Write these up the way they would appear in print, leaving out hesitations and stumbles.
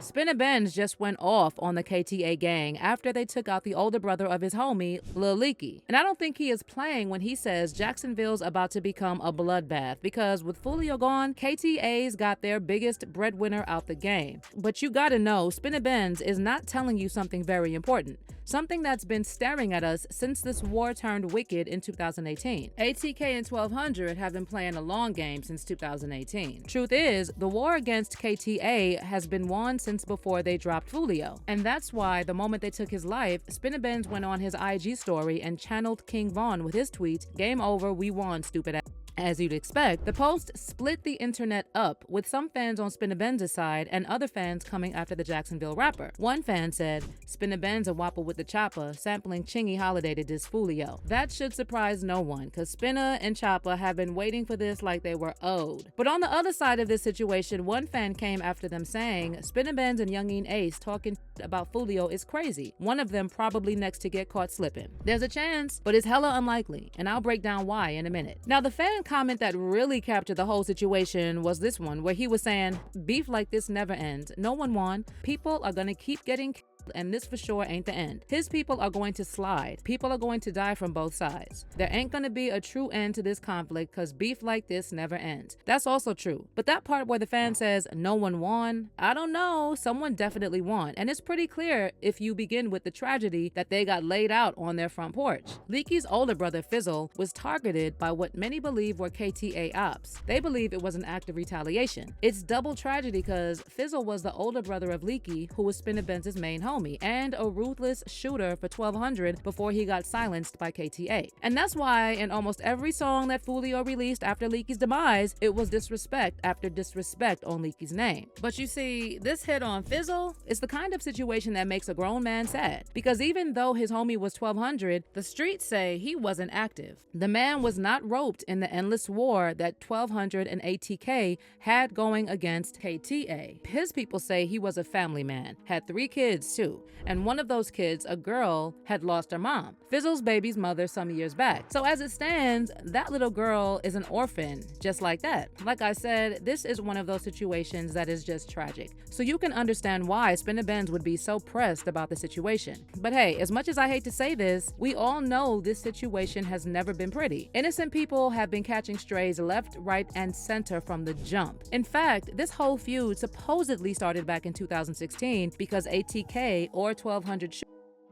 Spinabenz just went off on the KTA gang after they took out the older brother of his homie, Lul Leeke. And I don't think he is playing when he says Jacksonville's about to become a bloodbath, because with Foolio gone, KTA's got their biggest breadwinner out the game. But you gotta know, Spinabenz is not telling you something very important. Something that's been staring at us since this war turned wicked in 2018. ATK and 1200 have been playing a long game since 2018. Truth is, the war against KTA has been won since before they dropped Foolio. And that's why the moment they took his life, Spinabenz went on his IG story and channeled King Von with his tweet, "Game over, we won, stupid ass." As you'd expect, the post split the internet up, with some fans on Spinabenz's side and other fans coming after the Jacksonville rapper. One fan said, "Spinabenz a whopper with the chopper, sampling Chingy Holiday to diss Foolio." That should surprise no one, cause Spinna and Chopper have been waiting for this like they were owed. But on the other side of this situation, one fan came after them saying, "Spinabenz and Youngin Ace talking about Foolio is crazy. One of them probably next to get caught slipping." There's a chance, but it's hella unlikely, and I'll break down why in a minute. Now, the fan comment that really captured the whole situation was this one, where he was saying, "Beef like this never ends. No one won. People are gonna keep getting killed, and this for sure ain't the end. His people are going to slide. People are going to die from both sides. There ain't gonna be a true end to this conflict because beef like this never ends." That's also true. But that part where the fan says no one won, I don't know, someone definitely won. And it's pretty clear if you begin with the tragedy that they got laid out on their front porch. Leake's older brother Fizzy was targeted by what many believe were KTA ops. They believe it was an act of retaliation. It's double tragedy because Fizzy was the older brother of Leeke, who was Spinabenz's main homie and a ruthless shooter for 1200 before he got silenced by KTA. And that's why in almost every song that Foolio released after Leake's demise, it was disrespect after disrespect on Leake's name. But you see, this hit on Fizzy is the kind of situation that makes a grown man sad, because even though his homie was 1200, the streets say he wasn't active. The man was not roped in the endless war that 1200 and ATK had going against KTA. His people say he was a family man, had 3 kids too. And one of those kids, a girl, had lost her mom, Fizzy's baby's mother, some years back. So as it stands, that little girl is an orphan, just like that. Like I said, this is one of those situations that is just tragic. So you can understand why Spinabenz would be so pressed about the situation. But hey, as much as I hate to say this, we all know this situation has never been pretty. Innocent people have been catching strays left, right, and center from the jump. In fact, this whole feud supposedly started back in 2016 because ATK or 1200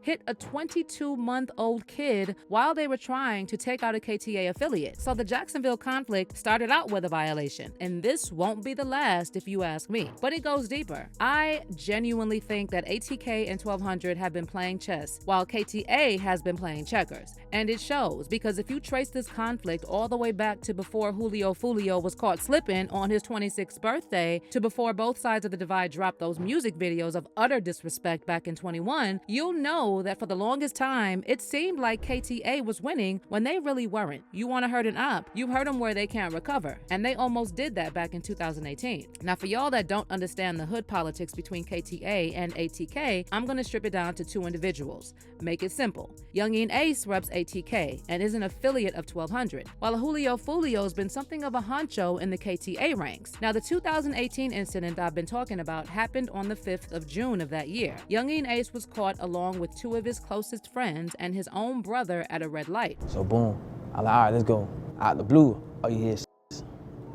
hit a 22-month-old kid while they were trying to take out a KTA affiliate. So the Jacksonville conflict started out with a violation, and this won't be the last if you ask me. But it goes deeper. I genuinely think that ATK and 1200 have been playing chess while KTA has been playing checkers. And it shows, because if you trace this conflict all the way back to before Julio Foolio was caught slipping on his 26th birthday, to before both sides of the divide dropped those music videos of utter disrespect back in 21, you'll know that for the longest time, it seemed like KTA was winning when they really weren't. You want to hurt an op, you hurt them where they can't recover. And they almost did that back in 2018. Now, for y'all that don't understand the hood politics between KTA and ATK, I'm going to strip it down to 2 individuals. Make it simple. Youngin Ace reps ATK and is an affiliate of 1200, while Julio Foolio's been something of a honcho in the KTA ranks. Now, the 2018 incident I've been talking about happened on the 5th of June of that year. Youngin Ace was caught along with 2 of his closest friends and his own brother at a red light. So boom, I'm like, all right, let's go. Out the blue, oh you hear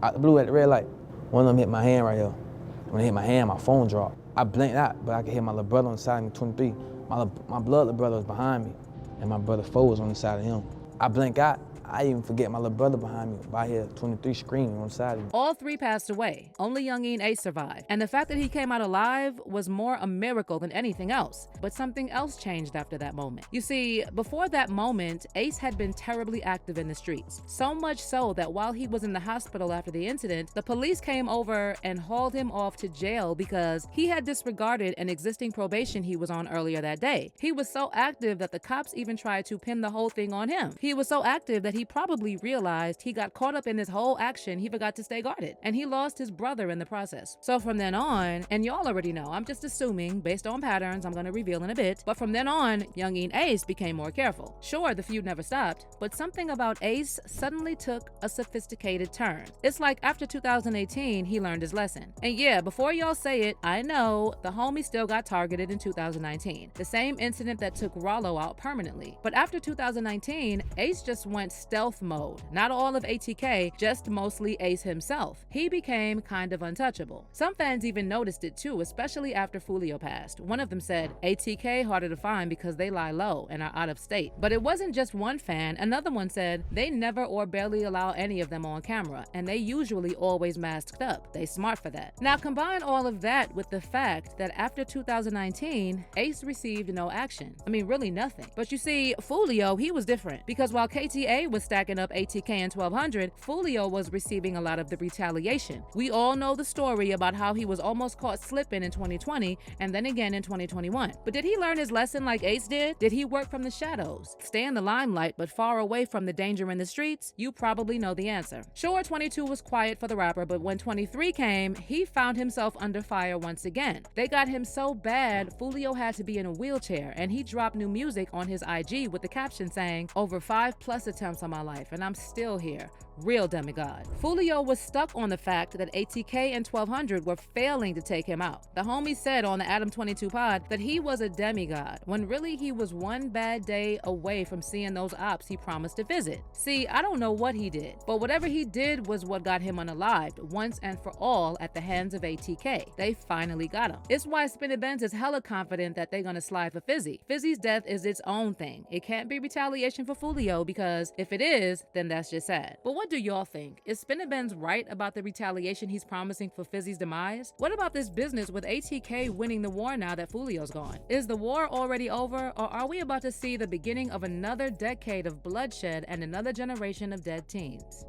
out the blue at the red light. One of them hit my hand right here. When it hit my hand, my phone dropped. I blinked out, but I could hear my little brother on the side of me, 23. My blood little brother was behind me, and my brother 4 was on the side of him. I blinked out. I even forget my little brother behind me. By here, 23 screaming on the side of me. All 3 passed away. Only Youngin Ace survived. And the fact that he came out alive was more a miracle than anything else. But something else changed after that moment. You see, before that moment, Ace had been terribly active in the streets. So much so that while he was in the hospital after the incident, the police came over and hauled him off to jail because he had disregarded an existing probation he was on earlier that day. He was so active that the cops even tried to pin the whole thing on him. He was so active that he probably realized he got caught up in this whole action, he forgot to stay guarded, and he lost his brother in the process. So from then on, and y'all already know, I'm just assuming based on patterns I'm gonna reveal in a bit, but from then on, youngin' Ace became more careful. Sure, the feud never stopped, but something about Ace suddenly took a sophisticated turn. It's like after 2018, he learned his lesson. And yeah, before y'all say it, I know the homie still got targeted in 2019, the same incident that took Rollo out permanently. But after 2019, Ace just went stealth mode. Not all of ATK, just mostly Ace himself. He became kind of untouchable. Some fans even noticed it too, especially after Foolio passed. One of them said, ATK harder to find because they lie low and are out of state. But it wasn't just one fan. Another one said, they never or barely allow any of them on camera, and they usually always masked up. They smart for that. Now combine all of that with the fact that after 2019, Ace received no action. I mean, really nothing. But you see, Foolio, he was different, because while KTA was stacking up ATK and 1200, Foolio was receiving a lot of the retaliation. We all know the story about how he was almost caught slipping in 2020 and then again in 2021. But did he learn his lesson like Ace did? Did he work from the shadows, stay in the limelight but far away from the danger in the streets? You probably know the answer. Sure, 22 was quiet for the rapper, but when 23 came, he found himself under fire once again. They got him so bad, Foolio had to be in a wheelchair, and he dropped new music on his IG with the caption saying, over 5+ attempts on my life, and I'm still here. Real demigod. Foolio was stuck on the fact that ATK and 1200 were failing to take him out. The homie said on the Adam 22 pod that he was a demigod, when really he was one bad day away from seeing those ops he promised to visit. See, I don't know what he did, but whatever he did was what got him unalived once and for all at the hands of ATK. They finally got him. It's why Spinabenz is hella confident that they're gonna slide for Fizzy. Fizzy's death is its own thing. It can't be retaliation for Foolio, because if it is, then that's just sad. But what do y'all think? Is Spinabenz right about the retaliation he's promising for Fizzy's demise? What about this business with ATK winning the war now that Foolio's gone? Is the war already over, or are we about to see the beginning of another decade of bloodshed and another generation of dead teens?